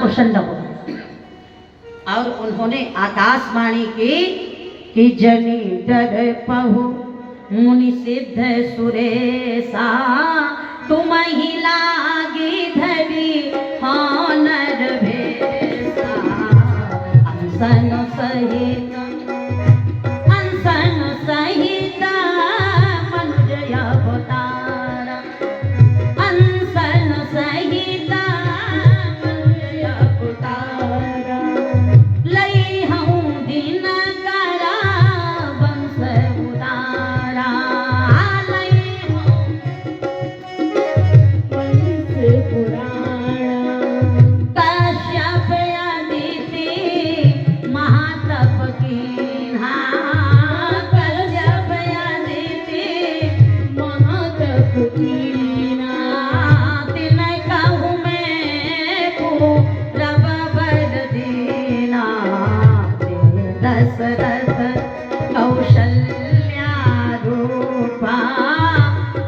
प्रसन्न हो और उन्होंने आकाशवाणी की कि जनी डर पहु मुनि सिद्ध सुरेशा तुम ही लागी धरी नर भेसा अंसन सहित मनुजय अवतार अंसन सहित मनुजय अवतार लई हूँ दिन करा वंश उदारा लई हूँ वंश पुराण कश्यप अदिति महातप कीन्हा कश्यप अदिति महातप कीन्हा तिन कहूँ मैं पूरब वर दीना दशरथ कौशल्या रूपा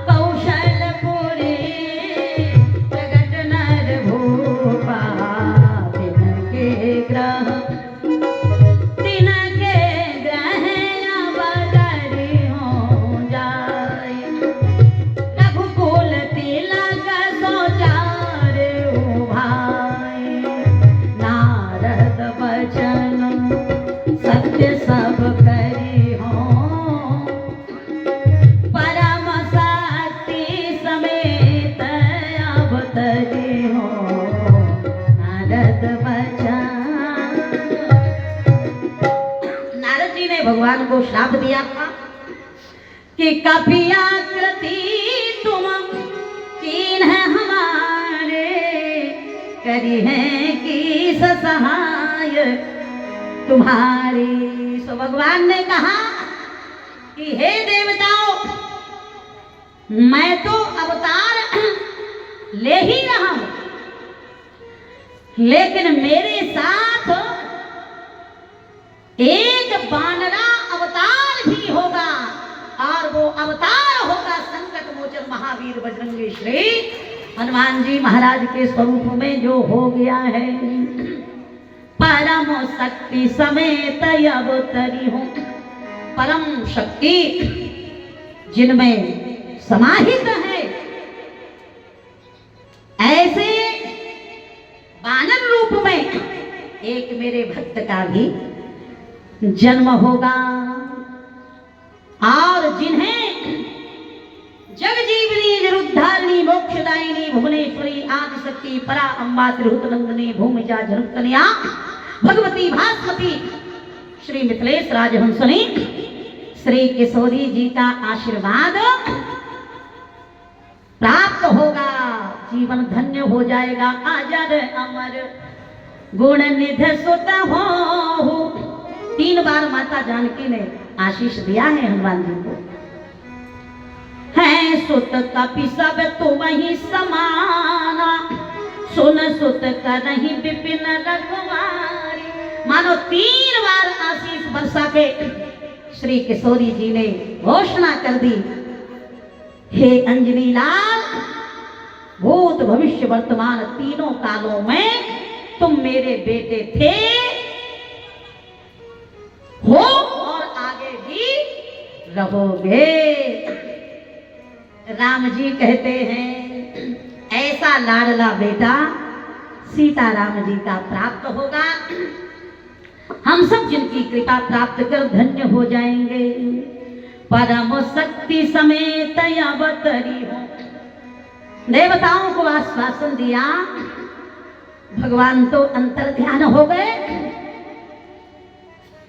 कौशलपुरी प्रगट नर भूपा तिनके ग्रह अवतरी हो जाए रघुकुल तिलक सोचार ओ भाई नारद वचन सत्य सब करी हो परम शक्ति समेत अवतरी हो नारद वचन। नारद जी ने भगवान को श्राप दिया था कि कपियाकृति तुम कीन है हमारे करी है किस सहाय तुम्हारी। सो भगवान ने कहा कि हे देवताओं मैं तो अवतार ले ही रहा हूं लेकिन मेरे साथ एक बानरा अवतार भी होगा और वो अवतार होगा संकट मोचन महावीर बजरंगी श्री हनुमान जी महाराज के स्वरूप में जो हो गया है परम शक्ति समेत अवतरी हूं। परम शक्ति जिनमें समाहित है ऐसे वानर रूप में एक मेरे भक्त का भी जन्म होगा और जिन्हें जगजीवनी जरुद्धारिणी मोक्षदायिनी भुवनेश्वरी आदि शक्ति परा अम्बा त्रिहुतनंदिनी भूमिजा जरुतनिया भगवती भास्वती श्री मिथिलेश राजहंसनी श्री किशोरी जी का आशीर्वाद प्राप्त होगा जीवन धन्य हो जाएगा। अजर अमर गुण निधि सुत हो 3 बार माता जानकी ने आशीष दिया है हनुमान जी को। है सुत कपि सब तुम ही समाना सुन सुत करहि विपिन रखवारी। मानो 3 बार आशीष वर्षा के श्री किशोरी जी ने घोषणा कर दी हे अंजनी लाल भूत भविष्य वर्तमान तीनों कालों में तुम मेरे बेटे थे हो और आगे भी रहोगे। राम जी कहते हैं ऐसा लाडला बेटा सीता राम जी का प्राप्त होगा। हम सब जिनकी कृपा प्राप्त कर धन्य हो जाएंगे। परम शक्ति समेत अवतरी हो। देवताओं को आश्वासन दिया, भगवान तो अंतर ध्यान हो गए।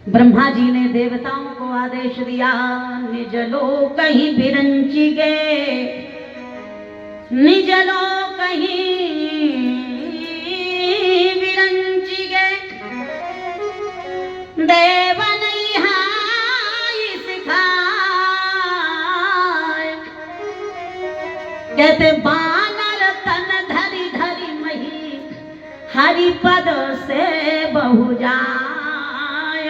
ब्रह्मा जी ने देवताओं को आदेश दिया निज लोक कहीं विरंची गए, निज लोक कहीं विरंची गए। देव कहते बानर तन धरी धरी मही हरि पद से बहु जाय,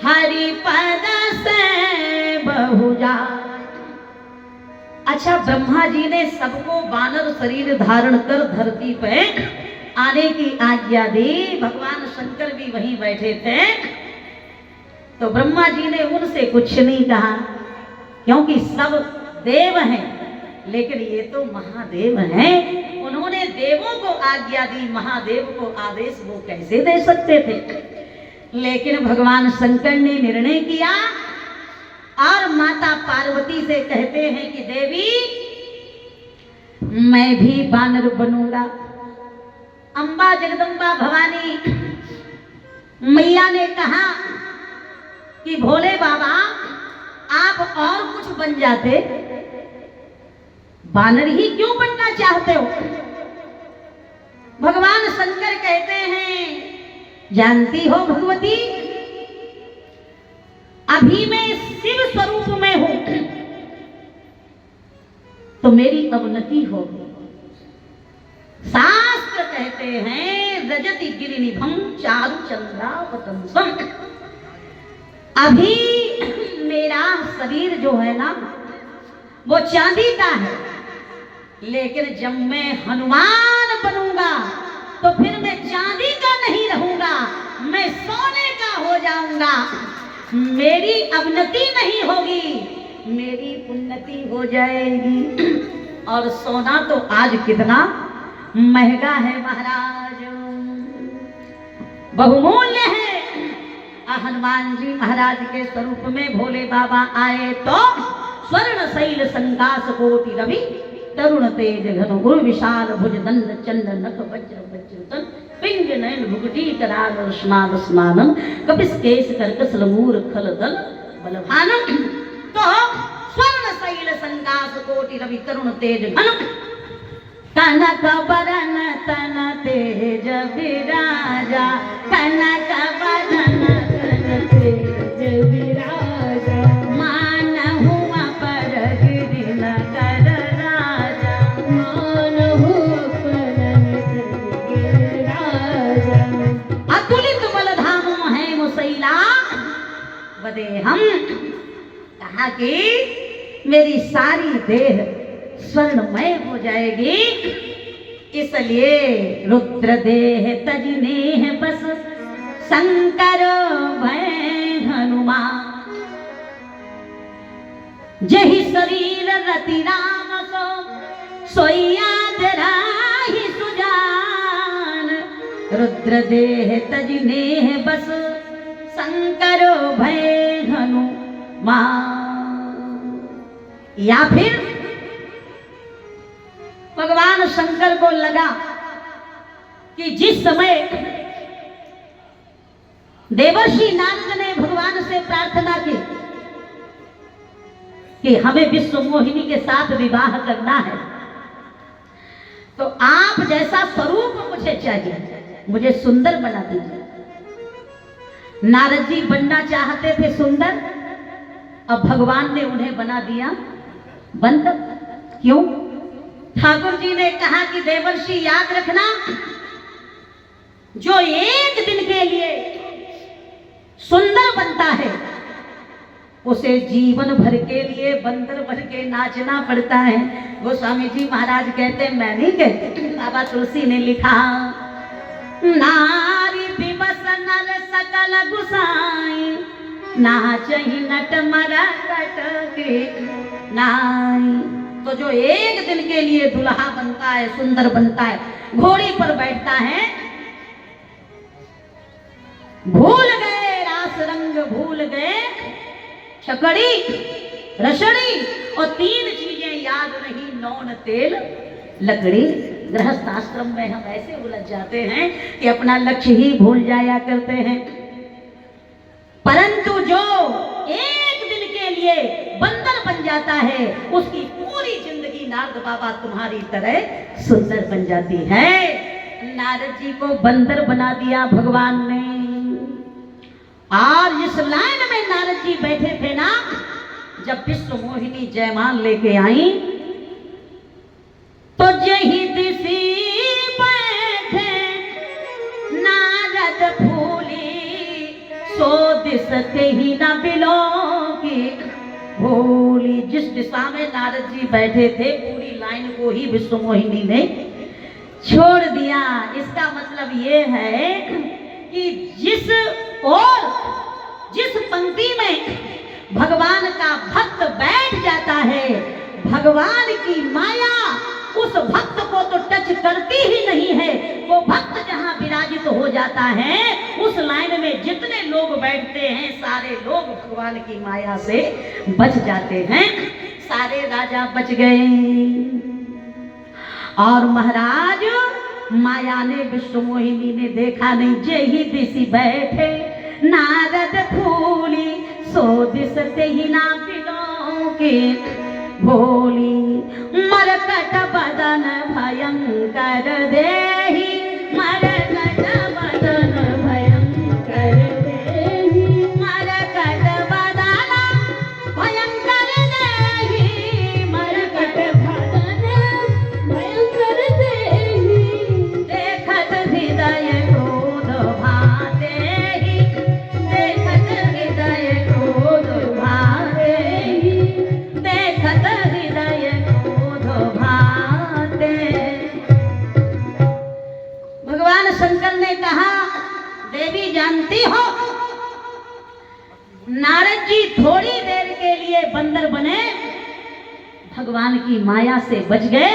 हरि पद से बहु जाय। अच्छा, ब्रह्मा जी ने सबको बानर शरीर धारण कर धरती पे आने की आज्ञा दी। भगवान शंकर भी वहीं बैठे थे। तो ब्रह्मा जी ने उनसे कुछ नहीं कहा, क्योंकि सब देव हैं, लेकिन ये तो महादेव हैं। उन्होंने देवों को आज्ञा दी, महादेव को आदेश वो कैसे दे सकते थे। लेकिन भगवान शंकर ने निर्णय किया और माता पार्वती से कहते हैं कि देवी, मैं भी बानर बनूंगा। अम्बा जगदम्बा भवानी मैया ने कहा कि भोले बाबा, आप और कुछ बन जाते, बानर ही क्यों बनना चाहते हो। भगवान शंकर कहते हैं, जानती हो भगवती, अभी मैं शिव स्वरूप में हूं तो मेरी अवनति होगी। शास्त्र कहते हैं, रजति गिरिनिभं चारु चंद्रावतंसम। अभी मेरा शरीर जो है ना, वो चांदी का है, लेकिन जब मैं हनुमान बनूंगा तो फिर मैं चांदी का नहीं रहूंगा, मैं सोने का हो जाऊंगा। मेरी अवनति नहीं होगी, मेरी उन्नति हो जाएगी। और सोना तो आज कितना महंगा है महाराज, बहुमूल्य है। हनुमान जी महाराज के स्वरूप में भोले बाबा आए तो स्वर्ण शैल संकाश कोटि रवि तरुण तेज घन गुरु विशाल भुज दंड चंड नख वज्र वज्रतन पिंड नयन भुगटी करार स्नान स्नानम कपिस केश कर्कश लमूर खल दल बलभानम। तो स्वर्ण शैल संकाश कोटि रवि तरुण तेज घन कनक बरन तन तेज विराजा, कनक बरन तन तेज विराजा, मानहु पर गिरि नगर राजा, मानहु पर गिरि राजा। अतुलित बल धाम है मुसैला बदे हम। कहा कि मेरी सारी देह स्वर्णमय हो जाएगी, इसलिए रुद्र देह तजने बस शंकर भय हनुमान। जहि शरीर रति राम सो सोयाद राहि सुजान, रुद्र देह तजने बस शंकर भय हनुमान। या फिर भगवान शंकर को लगा कि जिस समय देवर्षि नारद ने भगवान से प्रार्थना की कि हमें विश्व मोहिनी के साथ विवाह करना है, तो आप जैसा स्वरूप मुझे चाहिए, मुझे सुंदर बना दीजिए। नारद जी बनना चाहते थे सुंदर, अब भगवान ने उन्हें बना दिया बंदर। क्यों? ठाकुर जी ने कहा कि देवर्षि याद रखना, जो एक दिन के लिए सुंदर बनता है उसे जीवन भर के लिए बंदर बन के नाचना पड़ता है। गोस्वामी जी महाराज कहते, मैं नहीं कहते, बाबा तुलसी ने लिखा, नारी दिवस नर सकल गुसाई, नाचहि नट मरा कट नाई। तो जो एक दिन के लिए दुल्हा बनता है, सुंदर बनता है, घोड़ी पर बैठता है, भूल गए रास रंग, भूल गए छकड़ी रसड़ी, और तीन चीजें याद रही, नौन तेल लकड़ी। गृहस्थ आश्रम में हम ऐसे उलझ जाते हैं कि अपना लक्ष्य ही भूल जाया करते हैं। परंतु जो एक दिन के लिए बंदर बन जाता है, उसकी पूरी जिंदगी नारद बाबा तुम्हारी तरह सुंदर बन जाती है। नारद जी को बंदर बना दिया भगवान ने। और इस लाइन में नारद जी बैठे थे ना, जब विश्व मोहिनी जयमाल लेके आई, तो जही दिशी बैठे नारद फूली, सो दिशते ही न बिलोगी भोली। जिस दिशा में नारद जी बैठे थे, पूरी लाइन को ही विश्व मोहिनी ने छोड़ दिया। इसका मतलब ये है कि जिस पंक्ति में भगवान का भक्त बैठ जाता है, भगवान की माया उस भक्त को तो टच करती ही नहीं है। वो भक्त जहां विराजित हो जाता है, उस लाइन में जितने लोग बैठते हैं सारे लोग भगवान की माया से बच जाते हैं। सारे राजा बच गए और महाराज माया ने, विश्व मोहिनी ने देखा नहीं, जे ही दिसी बैठे नारद फूली, सो दिस ही ना पिलो के भोली, मरकट बदन भयंकर देहि, मरकट बदन भयंकर देहि, मरकट बदन भयंकर देहि, मरकट बदन भयंकर देहि, देखत हृदय क्रोध भातेहि, देखत हृदय क्रोध भातेहि, देखत हृदय क्रोध भाते। भगवान शंकर ने कहा, देवी जानती हो नारद जी थोड़ी देर के लिए बंदर बने, भगवान की माया से बच गए।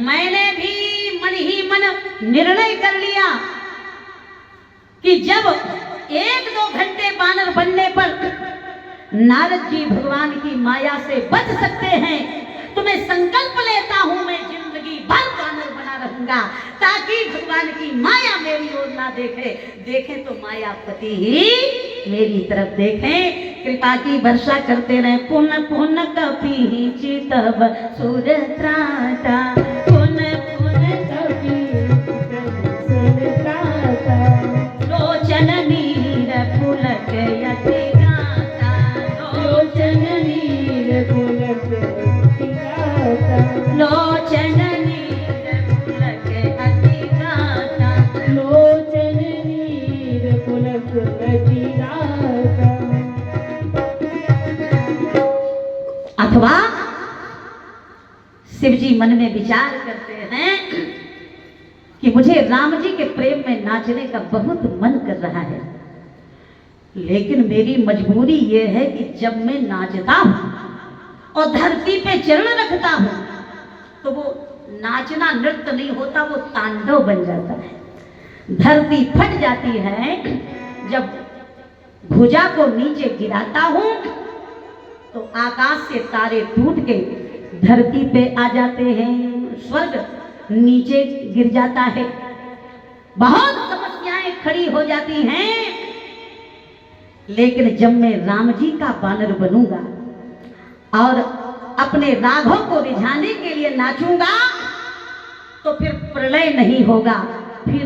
मैंने भी मन ही मन निर्णय कर लिया कि जब 1-2 घंटे बानर बनने पर नारद जी भगवान की माया से बच सकते हैं, तो मैं संकल्प लेता हूं मैं जिंदगी भर बानर बना रहूंगा, ताकि भगवान की माया मेरी ओर ना देखे तो मायापति ही मेरी तरफ देखें, कृपा की वर्षा करते रहे। पुन पुन कपि चितव सुर त्राता, पुन पुन कपि सुर त्राता, लोचन नीर पुलक यति गाता, लोचन नीर पुलक यति गाता, लोचन नीर पुलक यति गाता, लोचन नीर पुलक यति गाता। अथवा शिव जी मन में विचार करते हैं कि मुझे राम जी के प्रेम में नाचने का बहुत मन कर रहा है, लेकिन मेरी मजबूरी ये है कि जब मैं नाचता हूं और धरती पे चरण रखता हूं तो वो नाचना नृत्य नहीं होता, वो तांडव बन जाता है। धरती फट जाती है। जब भुजा को नीचे गिराता हूं तो आकाश से तारे टूट के धरती पे आ जाते हैं, स्वर्ग नीचे गिर जाता है, बहुत समस्याएं खड़ी हो जाती हैं। लेकिन जब मैं राम जी का बानर बनूंगा और अपने राघव को रिझाने के लिए नाचूंगा तो फिर प्रलय नहीं होगा, फिर